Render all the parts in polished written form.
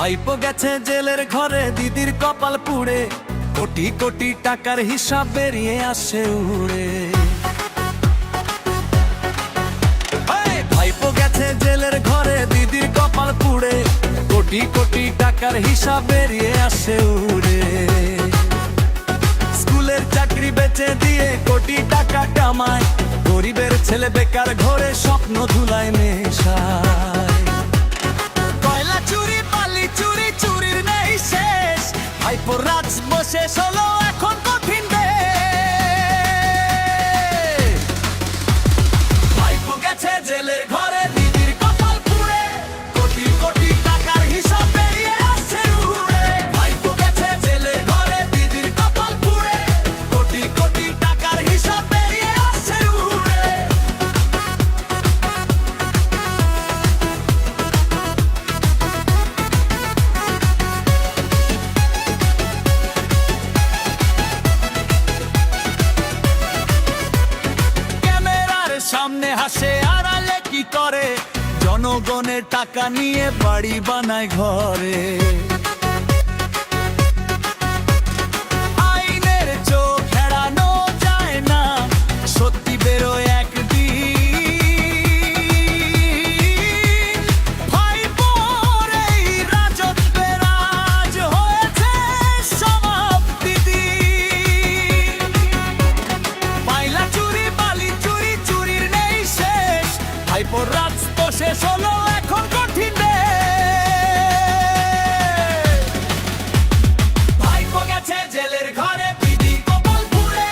ভাইপো গেছে জেলের ঘরে, দিদির কপাল পুড়ে, কোটি কোটি টাকার হিসাব বেরিয়ে আসে উড়ে। ভাইপো গেছে জেলের ঘরে, দিদির কপাল পুড়ে, কোটি কোটি টাকার হিসাব বেরিয়ে আসে উড়ে। স্কুলের চাকরি বেচে দিয়ে কোটি টাকা কামায়, গরিবের ছেলে বেকার ঘরে স্বপ্ন ধুলায় মেশায়। কয়লা চুরি, বালি চুরি, চুরির নেই শেষ, ভাইপোর রাজ বসে হলো এখন কঠিন দেশ। ভাইপো গেছে জেলের ঘরে, দিদির কপাল পুড়ে, কোটি কোটি টাকার হিসাব বেরিয়ে আসছে উড়ে। ভাইপো গেছে জেলের ঘরে, দিদির কপাল পুড়ে, কোটি কোটি টাকার হিসাব বেরিয়ে আসছে উড়ে। সামনে হাসে, আড়ালে কি করে, জনগণের টাকা নিয়ে বাড়ি বানায় ঘরে। আইনের চোখ এড়ানো যায় না, সত্যি বেরোয় একদিন। ভাইপোর এই রাজত্বের আজ হয়েছে সমাপ্তি দিন। পাইলা চুরি, বালি চুরি, চুরির নেই শেষ, ভাইপোর রাজ তো শেষ হলো এখন কঠিন দেশ। ভাইপো গেছে জেলের ঘরে, দিদির কপাল পুড়ে,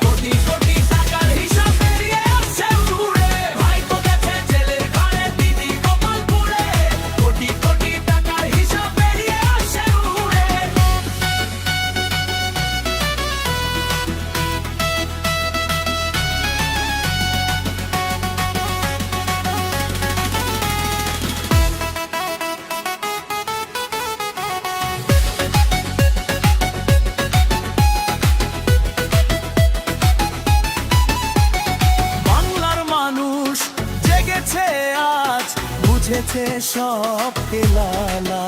কোটি কোটি টাকার হিসাব বেরিয়ে আসছে উড়ে। ভাইপো গেছে জেলের ঘরে, দিদির কপাল পুড়ে, কোটি কোটি টাকার হিসাব বেরিয়ে আসছে উড়ে। বাংলার মানুষ জেগেছে আজ, বুঝেছে সব লালা।